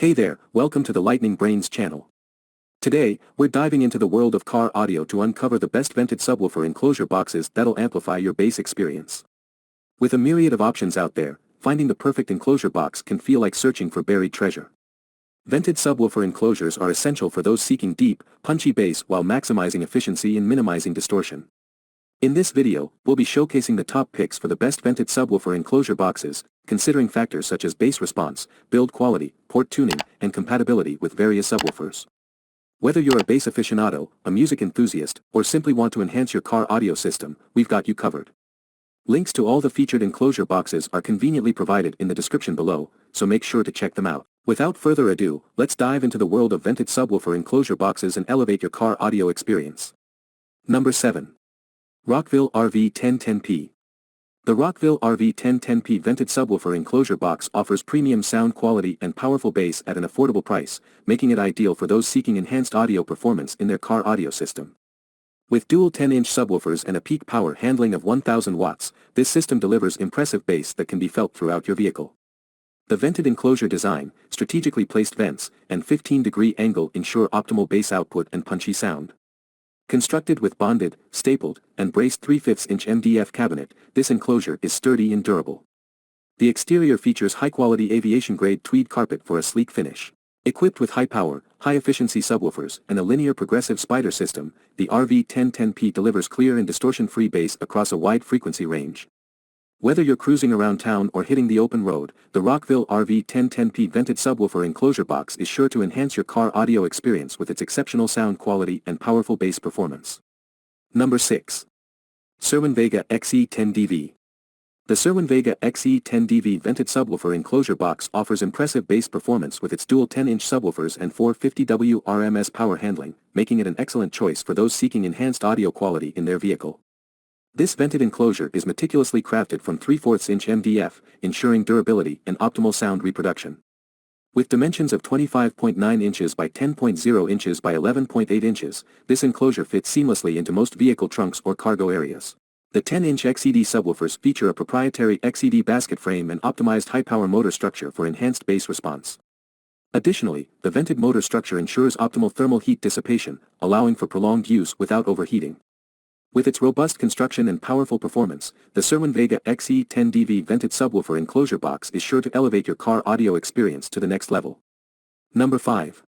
Hey there, welcome to the Lightning Brains channel. Today, we're diving into the world of car audio to uncover the best vented subwoofer enclosure boxes that'll amplify your bass experience. With a myriad of options out there, finding the perfect enclosure box can feel like searching for buried treasure. Vented subwoofer enclosures are essential for those seeking deep, punchy bass while maximizing efficiency and minimizing distortion. In this video, we'll be showcasing the top picks for the best vented subwoofer enclosure boxes, considering factors such as bass response, build quality, port tuning, and compatibility with various subwoofers. Whether you're a bass aficionado, a music enthusiast, or simply want to enhance your car audio system, we've got you covered. Links to all the featured enclosure boxes are conveniently provided in the description below, so make sure to check them out. Without further ado, let's dive into the world of vented subwoofer enclosure boxes and elevate your car audio experience. Number 7. Rockville RV1010P. The Rockville RV1010P vented subwoofer enclosure box offers premium sound quality and powerful bass at an affordable price, making it ideal for those seeking enhanced audio performance in their car audio system. With dual 10-inch subwoofers and a peak power handling of 1000 watts, this system delivers impressive bass that can be felt throughout your vehicle. The vented enclosure design, strategically placed vents, and 15-degree angle ensure optimal bass output and punchy sound. Constructed with bonded, stapled, and braced 3/5-inch MDF cabinet, this enclosure is sturdy and durable. The exterior features high-quality aviation-grade tweed carpet for a sleek finish. Equipped with high-power, high-efficiency subwoofers and a linear progressive spider system, the RV1010P delivers clear and distortion-free bass across a wide frequency range. Whether you're cruising around town or hitting the open road, the Rockville RV1010P vented subwoofer enclosure box is sure to enhance your car audio experience with its exceptional sound quality and powerful bass performance. Number 6. CERWIN-VEGA XE10DV. The CERWIN-VEGA XE10DV vented subwoofer enclosure box offers impressive bass performance with its dual 10-inch subwoofers and 450W RMS power handling, making it an excellent choice for those seeking enhanced audio quality in their vehicle. This vented enclosure is meticulously crafted from 3/4-inch MDF, ensuring durability and optimal sound reproduction. With dimensions of 25.9 inches by 10.0 inches by 11.8 inches, this enclosure fits seamlessly into most vehicle trunks or cargo areas. The 10-inch XED subwoofers feature a proprietary XED basket frame and optimized high-power motor structure for enhanced bass response. Additionally, the vented motor structure ensures optimal thermal heat dissipation, allowing for prolonged use without overheating. With its robust construction and powerful performance, the CERWIN-VEGA XE10DV vented subwoofer enclosure box is sure to elevate your car audio experience to the next level. Number 5.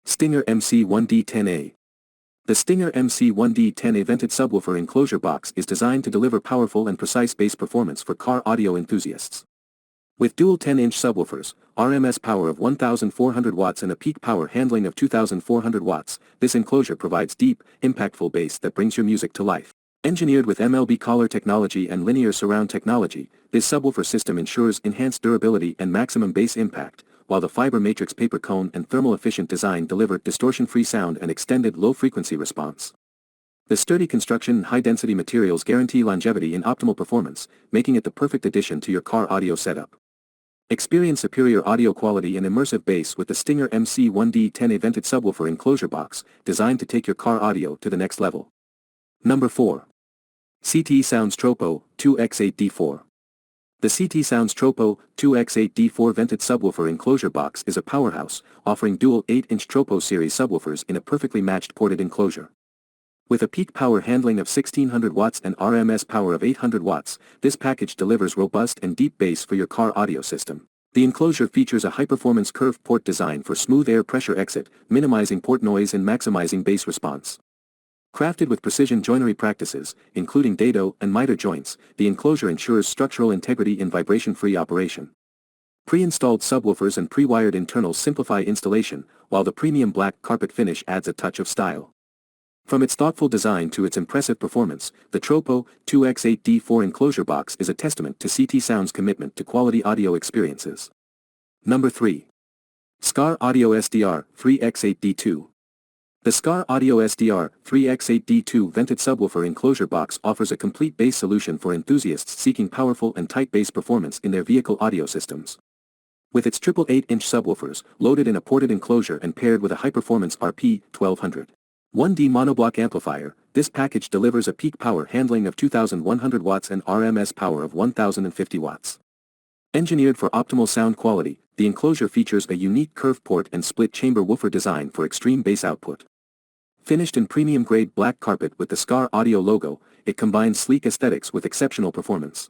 Stinger MC1D10A. The Stinger MC1D10A vented subwoofer enclosure box is designed to deliver powerful and precise bass performance for car audio enthusiasts. With dual 10-inch subwoofers, RMS power of 1400 watts and a peak power handling of 2400 watts, this enclosure provides deep, impactful bass that brings your music to life. Engineered with MLB collar technology and linear surround technology, this subwoofer system ensures enhanced durability and maximum bass impact, while the fiber matrix paper cone and thermal-efficient design deliver distortion-free sound and extended low-frequency response. The sturdy construction and high-density materials guarantee longevity and optimal performance, making it the perfect addition to your car audio setup. Experience superior audio quality and immersive bass with the Stinger MC1D10A vented subwoofer enclosure box, designed to take your car audio to the next level. Number 4. Sounds TROPO-2X8D4. The Sounds TROPO-2X8D4 vented subwoofer enclosure box is a powerhouse, offering dual 8-inch Tropo series subwoofers in a perfectly matched ported enclosure. With a peak power handling of 1600 watts and RMS power of 800 watts, this package delivers robust and deep bass for your car audio system. The enclosure features a high-performance curved port design for smooth air pressure exit, minimizing port noise and maximizing bass response. Crafted with precision joinery practices, including dado and miter joints, the enclosure ensures structural integrity and vibration-free operation. Pre-installed subwoofers and pre-wired internals simplify installation, while the premium black carpet finish adds a touch of style. From its thoughtful design to its impressive performance, the TROPO-2X8D4 enclosure box is a testament to Sounds' commitment to quality audio experiences. Number 3. Skar Audio SDR-3X8D2. The Skar Audio SDR-3X8D2 vented subwoofer enclosure box offers a complete bass solution for enthusiasts seeking powerful and tight bass performance in their vehicle audio systems. With its triple 8-inch subwoofers, loaded in a ported enclosure and paired with a high-performance RP1200 1D monoblock amplifier, this package delivers a peak power handling of 2100 watts and RMS power of 1050 watts. Engineered for optimal sound quality, the Enclosure features a unique curved port and split chamber woofer design for extreme bass output. Finished in premium-grade black carpet with the Skar Audio logo, it combines sleek aesthetics with exceptional performance.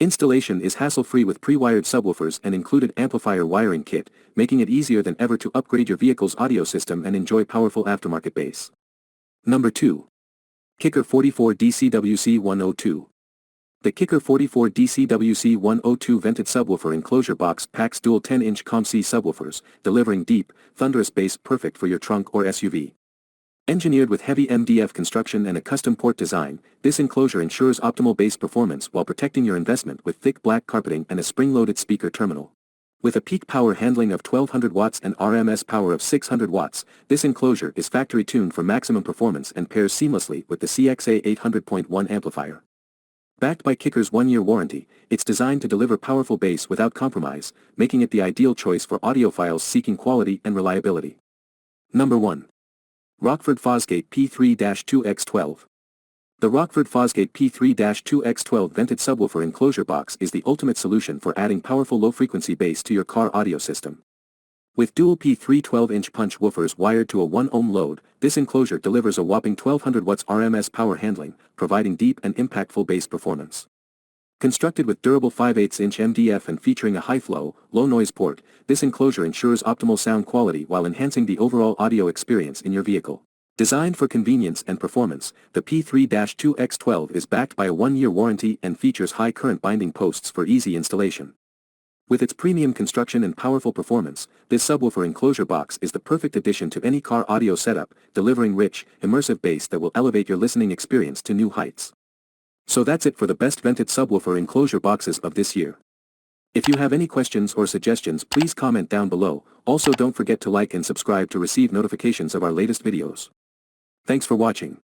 Installation is hassle-free with pre-wired subwoofers and included amplifier wiring kit, making it easier than ever to upgrade your vehicle's audio system and enjoy powerful aftermarket bass. Number 2. Kicker 44 DCWC102. The Kicker 44 DCWC102 vented subwoofer enclosure box packs dual 10-inch COM-C subwoofers, delivering deep, thunderous bass perfect for your trunk or SUV. Engineered with heavy MDF construction and a custom port design, this enclosure ensures optimal bass performance while protecting your investment with thick black carpeting and a spring-loaded speaker terminal. With a peak power handling of 1200 watts and RMS power of 600 watts, this enclosure is factory-tuned for maximum performance and pairs seamlessly with the CXA800.1 amplifier. Backed by Kicker's 1-year warranty, it's designed to deliver powerful bass without compromise, making it the ideal choice for audiophiles seeking quality and reliability. Number 1. Rockford Fosgate P3-2X12. The Rockford Fosgate P3-2X12 vented subwoofer enclosure box is the ultimate solution for adding powerful low-frequency bass to your car audio system. With dual P3 12-inch punch woofers wired to a 1-ohm load, this enclosure delivers a whopping 1200 watts RMS power handling, providing deep and impactful bass performance. Constructed with durable 5/8-inch MDF and featuring a high-flow, low-noise port, this enclosure ensures optimal sound quality while enhancing the overall audio experience in your vehicle. Designed for convenience and performance, the P3-2X12 is backed by a 1-year warranty and features high current binding posts for easy installation. With its premium construction and powerful performance, this subwoofer enclosure box is the perfect addition to any car audio setup, delivering rich, immersive bass that will elevate your listening experience to new heights. So that's it for the best vented subwoofer enclosure boxes of this year. If you have any questions or suggestions, please comment down below. Also, don't forget to like and subscribe to receive notifications of our latest videos. Thanks for watching.